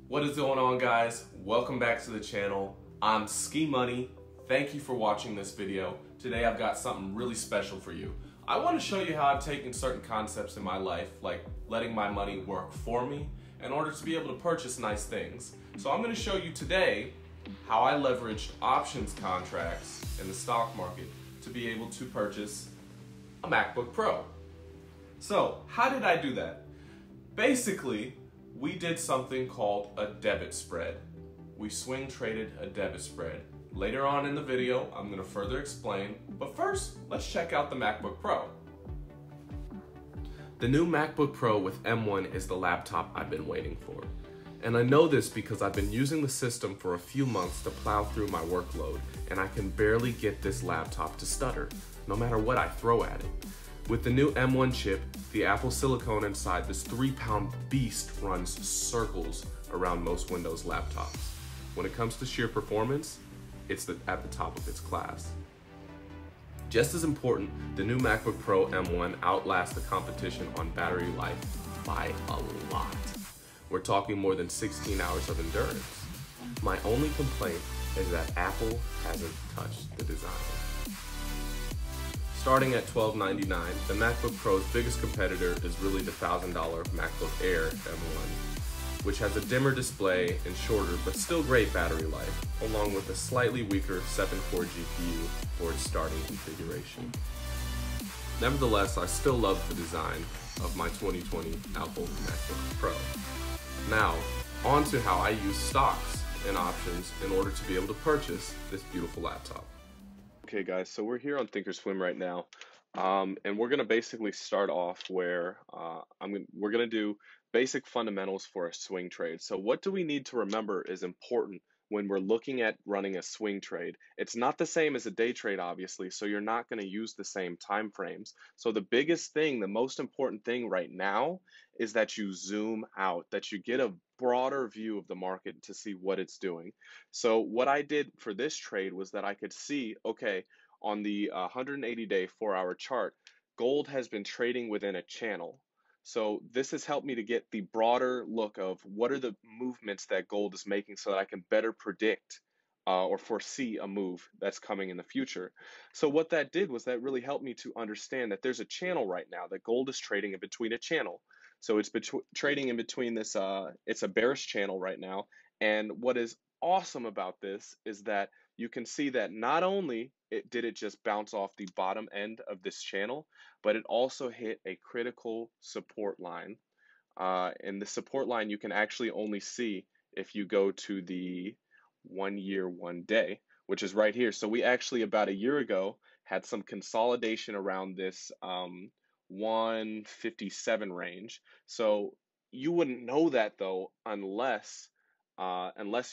What is going on, guys? Welcome back to the channel. I'm Ski Money. Thank you for watching this video. Today I've got something really special for you. I want to show you how I've taken certain concepts in my life, like letting my money work for me, in order to be able to purchase nice things. So I'm going to show you today how I leveraged options contracts in the stock market to be able to purchase a MacBook Pro. So how did I do that? Basically, we did something called a debit spread. We swing traded a debit spread. Later on in the video, I'm going to further explain, but first, let's check out the MacBook Pro. The new MacBook Pro with M1 is the laptop I've been waiting for. And I know this because I've been using the system for a few months to plow through my workload, and I can barely get this laptop to stutter, no matter what I throw at it. With the new M1 chip, the Apple silicone inside this 3-pound beast runs circles around most Windows laptops. When it comes to sheer performance, it's at the top of its class. Just as important, the new MacBook Pro M1 outlasts the competition on battery life by a lot. We're talking more than 16 hours of endurance. My only complaint is that Apple hasn't touched the design. Starting at $1299, the MacBook Pro's biggest competitor is really the $1,000 MacBook Air M1, which has a dimmer display and shorter but still great battery life, along with a slightly weaker 7-core GPU for its starting configuration. Nevertheless, I still love the design of my 2020 Apple MacBook Pro. Now, on to how I use stocks and options in order to be able to purchase this beautiful laptop. Okay guys, so we're here on Thinkorswim right now, and we're going to basically start off where we're going to do basic fundamentals for a swing trade. So what do we need to remember is important when we're looking at running a swing trade. It's not the same as a day trade, obviously, so you're not going to use the same time frames. So the biggest thing, the most important thing right now is that you zoom out, that you get a broader view of the market to see what it's doing. So what I did for this trade was that I could see, okay, on the 180-day 4-hour chart, gold has been trading within a channel. So this has helped me to get the broader look of what are the movements that gold is making so that I can better predict or foresee a move that's coming in the future. So what that did was that really helped me to understand that there's a channel right now, that gold is trading in between a channel. So it's trading in between this, it's a bearish channel right now. And what is awesome about this is that you can see that not only did it just bounce off the bottom end of this channel, but it also hit a critical support line. And the support line you can actually only see if you go to the 1 year, 1 day, which is right here. So we actually about a year ago had some consolidation around this 157 range. So you wouldn't know that though unless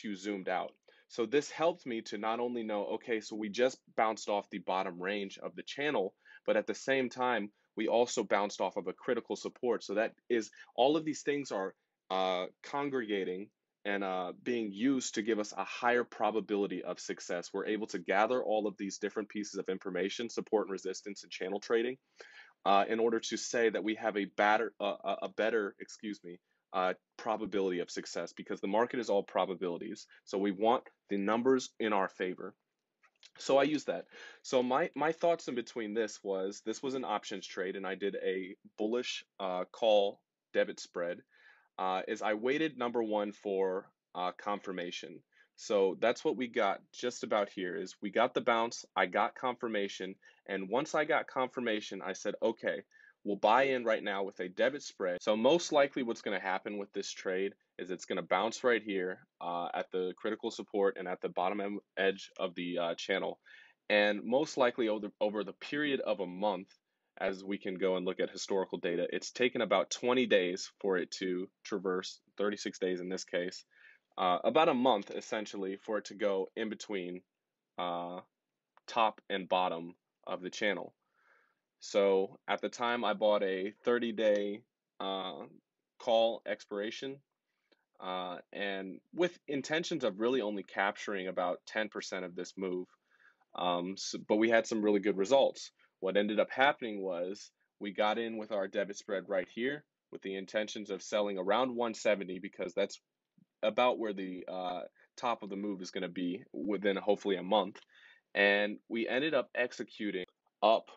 you zoomed out. So this helped me to not only know, okay, so we just bounced off the bottom range of the channel, but at the same time, we also bounced off of a critical support. So that is, all of these things are congregating and being used to give us a higher probability of success. We're able to gather all of these different pieces of information, support and resistance and channel trading, in order to say that we have a better probability of success, because the market is all probabilities. So we want the numbers in our favor. So I use that. So my thoughts in between this was an options trade, and I did a bullish call debit spread. Is I waited, number one, for confirmation. So that's what we got just about here. Is we got the bounce, I got confirmation, and once I got confirmation, I said, okay, we'll buy in right now with a debit spread. So most likely what's going to happen with this trade is it's going to bounce right here at the critical support and at the bottom edge of the channel. And most likely over the period of a month, as we can go and look at historical data, it's taken about 20 days for it to traverse, 36 days in this case, about a month essentially for it to go in between top and bottom of the channel. So at the time I bought a 30-day call expiration, and with intentions of really only capturing about 10% of this move. But we had some really good results. What ended up happening was we got in with our debit spread right here with the intentions of selling around 170, because that's about where the top of the move is going to be within hopefully a month. And we ended up executing up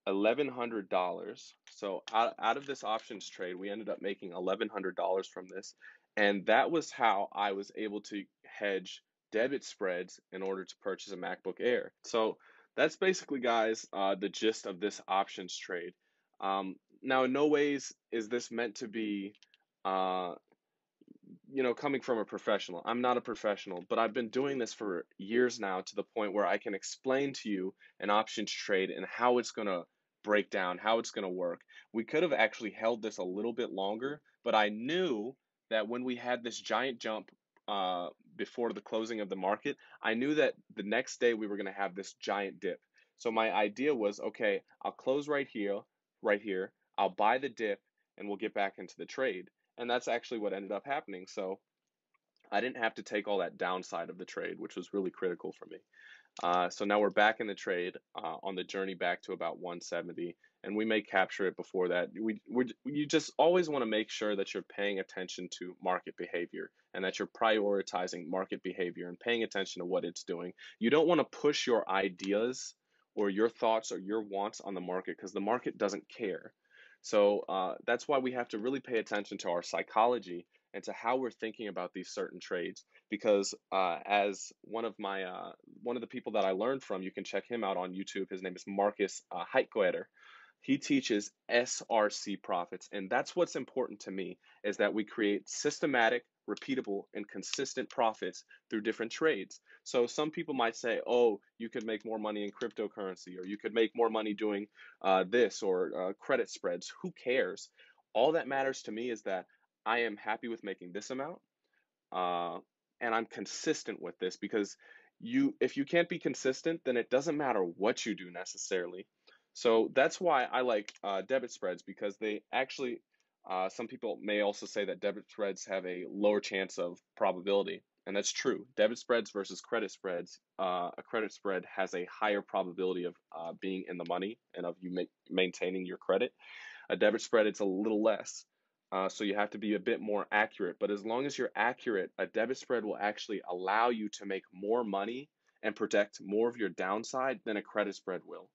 $1,100. So out of this options trade, we ended up making $1,100 from this. And that was how I was able to hedge debit spreads in order to purchase a MacBook Air. So that's basically, guys, the gist of this options trade. Now, in no ways is this meant to be coming from a professional. I'm not a professional, but I've been doing this for years now, to the point where I can explain to you an options trade and how it's going to break down, how it's going to work. We could have actually held this a little bit longer, but I knew that when we had this giant jump before the closing of the market, I knew that the next day we were going to have this giant dip. So my idea was, okay, I'll close right here, I'll buy the dip, and we'll get back into the trade. And that's actually what ended up happening. So I didn't have to take all that downside of the trade, which was really critical for me. So now we're back in the trade on the journey back to about 170, and we may capture it before that. You just always want to make sure that you're paying attention to market behavior, and that you're prioritizing market behavior and paying attention to what it's doing. You don't want to push your ideas or your thoughts or your wants on the market, because the market doesn't care. So that's why we have to really pay attention to our psychology and to how we're thinking about these certain trades. Because as one of the people that I learned from, you can check him out on YouTube. His name is Marcus Heitgoetter. He teaches SRC profits, and that's what's important to me, is that we create systematic, repeatable, and consistent profits through different trades. So some people might say, oh, you could make more money in cryptocurrency, or you could make more money doing this, or credit spreads. Who cares? All that matters to me is that I am happy with making this amount, and I'm consistent with this, because if you can't be consistent, then it doesn't matter what you do necessarily. So that's why I like debit spreads, because they actually, some people may also say that debit spreads have a lower chance of probability, and that's true. Debit spreads versus credit spreads, a credit spread has a higher probability of being in the money and of you maintaining your credit. A debit spread, it's a little less. So you have to be a bit more accurate. But as long as you're accurate, a debit spread will actually allow you to make more money and protect more of your downside than a credit spread will.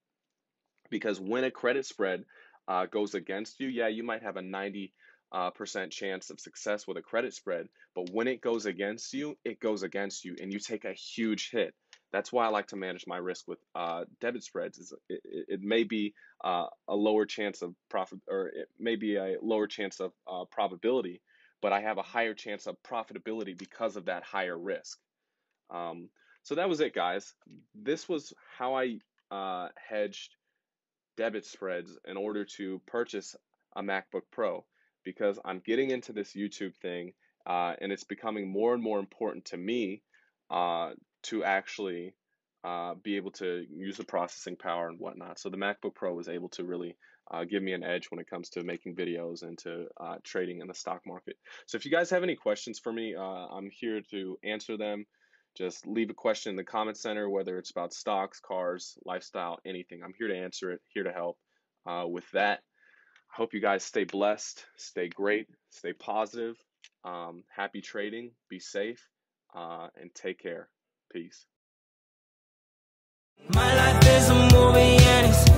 Because when a credit spread goes against you, yeah, you might have a 90% chance of success with a credit spread, but when it goes against you, it goes against you, and you take a huge hit. That's why I like to manage my risk with debit spreads. It may be a lower chance of profit, or it may be a lower chance of probability, but I have a higher chance of profitability because of that higher risk. So that was it, guys. This was how I hedged debit spreads in order to purchase a MacBook Pro, because I'm getting into this YouTube thing, and it's becoming more and more important to me to actually be able to use the processing power and whatnot. So the MacBook Pro was able to really give me an edge when it comes to making videos and to trading in the stock market. So if you guys have any questions for me, I'm here to answer them. Just leave a question in the comment center, whether it's about stocks, cars, lifestyle, anything. I'm here to answer it, here to help. With that, I hope you guys stay blessed, stay great, stay positive. Happy trading, be safe, and take care. Peace. My life is a movie and it's